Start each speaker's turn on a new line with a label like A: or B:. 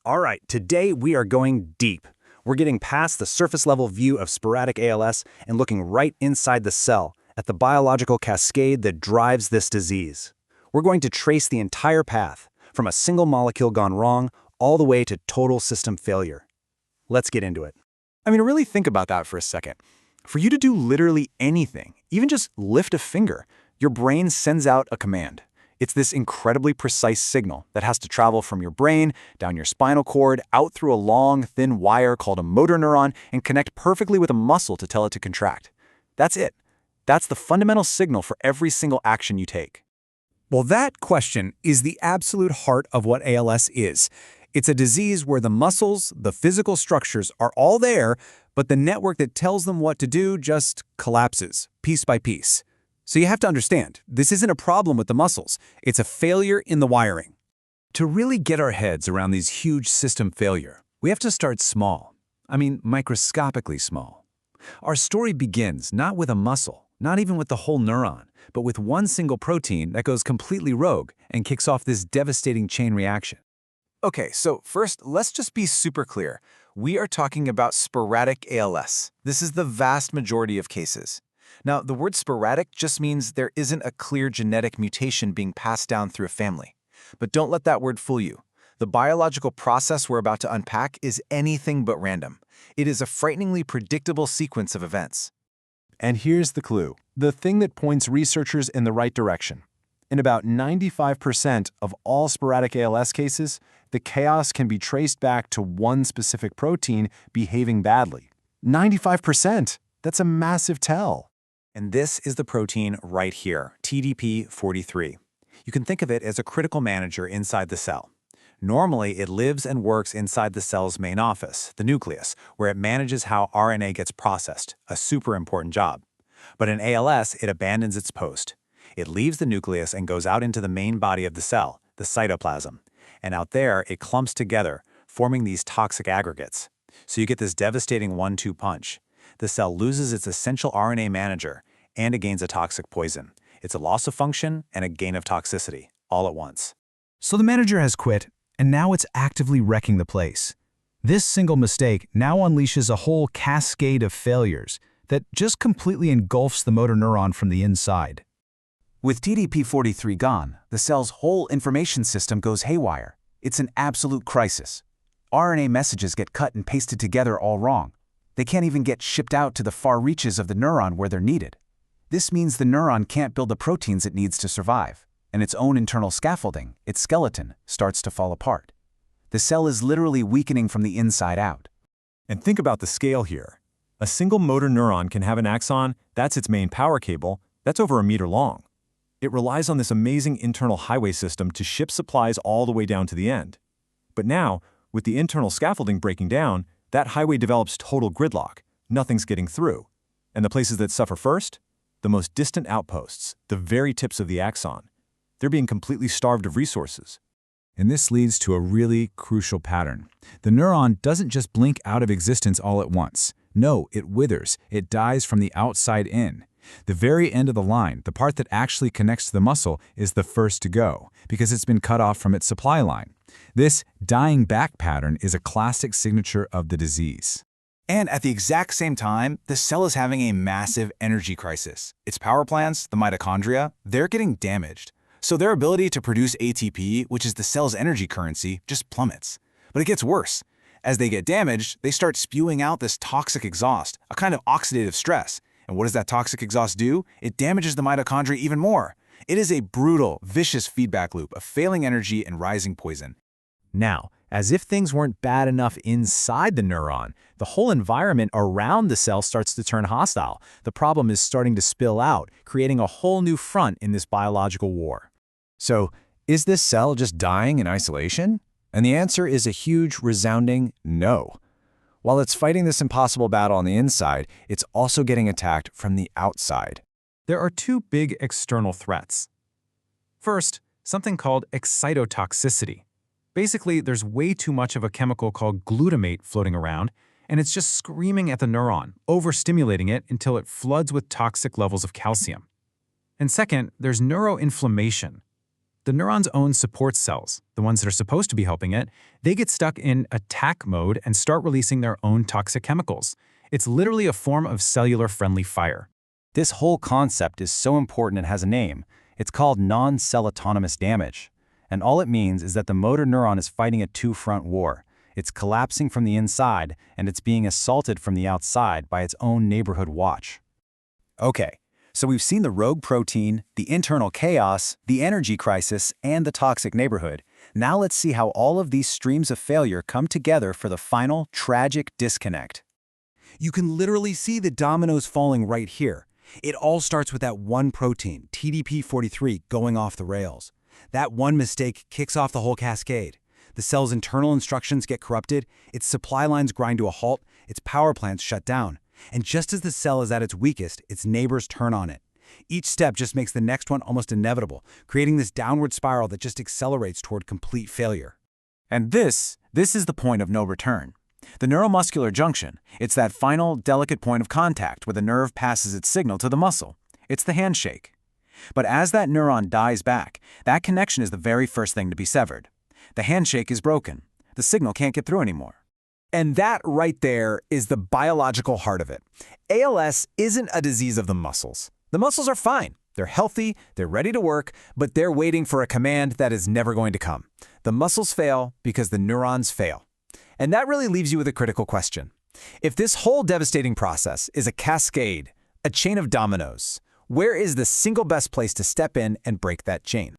A: All right, today we are going deep. We're getting past the surface level view of sporadic ALS and looking right inside the cell at the biological cascade that drives this disease. We're going to trace the entire path, from a single molecule gone wrong all the way to total system failure. Let's get into it.
B: Really think about that for a second. For you to do literally anything, even just lift a finger, your brain sends out a command. It's this incredibly precise signal that has to travel from your brain, down your spinal cord, out through a long, thin wire called a motor neuron, and connect perfectly with a muscle to tell it to contract. That's it. That's the fundamental signal for every single action you take.
C: Well, that question is the absolute heart of what ALS is. It's a disease where the muscles, the physical structures are all there, but the network that tells them what to do just collapses, piece by piece. So you have to understand, this isn't a problem with the muscles. It's a failure in the wiring. To really get our heads around these huge system failure, we have to start small. Microscopically small. Our story begins not with a muscle, not even with the whole neuron, but with one single protein that goes completely rogue and kicks off this devastating chain reaction.
B: Okay, so first, let's just be super clear. We are talking about sporadic ALS. This is the vast majority of cases. Now, the word sporadic just means there isn't a clear genetic mutation being passed down through a family. But don't let that word fool you. The biological process we're about to unpack is anything but random. It is a frighteningly predictable sequence of events.
D: And here's the clue, the thing that points researchers in the right direction. In about 95% of all sporadic ALS cases, the chaos can be traced back to one specific protein behaving badly. 95%! That's a massive tell.
A: And this is the protein right here, TDP43. You can think of it as a critical manager inside the cell. Normally, it lives and works inside the cell's main office, the nucleus, where it manages how RNA gets processed, a super important job. But in ALS, it abandons its post. It leaves the nucleus and goes out into the main body of the cell, the cytoplasm. And out there, it clumps together, forming these toxic aggregates. So you get this devastating 1-2 punch. The cell loses its essential RNA manager, and it gains a toxic poison. It's a loss of function and a gain of toxicity, all at once.
C: So the manager has quit, and now it's actively wrecking the place. This single mistake now unleashes a whole cascade of failures that just completely engulfs the motor neuron from the inside.
E: With TDP43 gone, the cell's whole information system goes haywire. It's an absolute crisis. RNA messages get cut and pasted together all wrong. They can't even get shipped out to the far reaches of the neuron where they're needed. This means the neuron can't build the proteins it needs to survive, and its own internal scaffolding, its skeleton, starts to fall apart. The cell is literally weakening from the inside out.
D: And think about the scale here. A single motor neuron can have an axon, that's its main power cable, that's over a meter long. It relies on this amazing internal highway system to ship supplies all the way down to the end. But now, with the internal scaffolding breaking down, that highway develops total gridlock. Nothing's getting through. And the places that suffer first? The most distant outposts, the very tips of the axon. They're being completely starved of resources.
C: And this leads to a really crucial pattern. The neuron doesn't just blink out of existence all at once. No, it withers. It dies from the outside in. The very end of the line, the part that actually connects to the muscle, is the first to go, because it's been cut off from its supply line. This dying back pattern is a classic signature of the disease.
E: And at the exact same time, the cell is having a massive energy crisis. Its power plants, the mitochondria, they're getting damaged. So their ability to produce ATP, which is the cell's energy currency, just plummets. But it gets worse. As they get damaged, they start spewing out this toxic exhaust, a kind of oxidative stress. And what does that toxic exhaust do? It damages the mitochondria even more. It is a brutal, vicious feedback loop of failing energy and rising poison.
A: Now, as if things weren't bad enough inside the neuron, the whole environment around the cell starts to turn hostile. The problem is starting to spill out, creating a whole new front in this biological war.
C: So, is this cell just dying in isolation? And the answer is a huge, resounding no. While it's fighting this impossible battle on the inside, it's also getting attacked from the outside.
F: There are two big external threats. First, something called excitotoxicity. Basically, there's way too much of a chemical called glutamate floating around, and it's just screaming at the neuron, overstimulating it until it floods with toxic levels of calcium. And second, there's neuroinflammation. the neuron's own support cells, the ones that are supposed to be helping it, they get stuck in attack mode and start releasing their own toxic chemicals. It's literally a form of cellular-friendly fire.
B: This whole concept is so important it has a name. It's called non-cell autonomous damage. And all it means is that the motor neuron is fighting a two-front war. It's collapsing from the inside, and it's being assaulted from the outside by its own neighborhood watch.
A: Okay, so we've seen the rogue protein, the internal chaos, the energy crisis, and the toxic neighborhood. Now let's see how all of these streams of failure come together for the final, tragic disconnect.
C: You can literally see the dominoes falling right here. It all starts with that one protein, TDP43, going off the rails. That one mistake kicks off the whole cascade. The cell's internal instructions get corrupted, its supply lines grind to a halt, its power plants shut down. And just as the cell is at its weakest, its neighbors turn on it. Each step just makes the next one almost inevitable, creating this downward spiral that just accelerates toward complete failure.
A: And this is the point of no return. The neuromuscular junction, it's that final, delicate point of contact where the nerve passes its signal to the muscle. It's the handshake. But as that neuron dies back, that connection is the very first thing to be severed. The handshake is broken. The signal can't get through anymore.
C: And that right there is the biological heart of it. ALS isn't a disease of the muscles. The muscles are fine. They're healthy, they're ready to work, but they're waiting for a command that is never going to come. The muscles fail because the neurons fail. And that really leaves you with a critical question. If this whole devastating process is a cascade, a chain of dominoes, where is the single best place to step in and break that chain?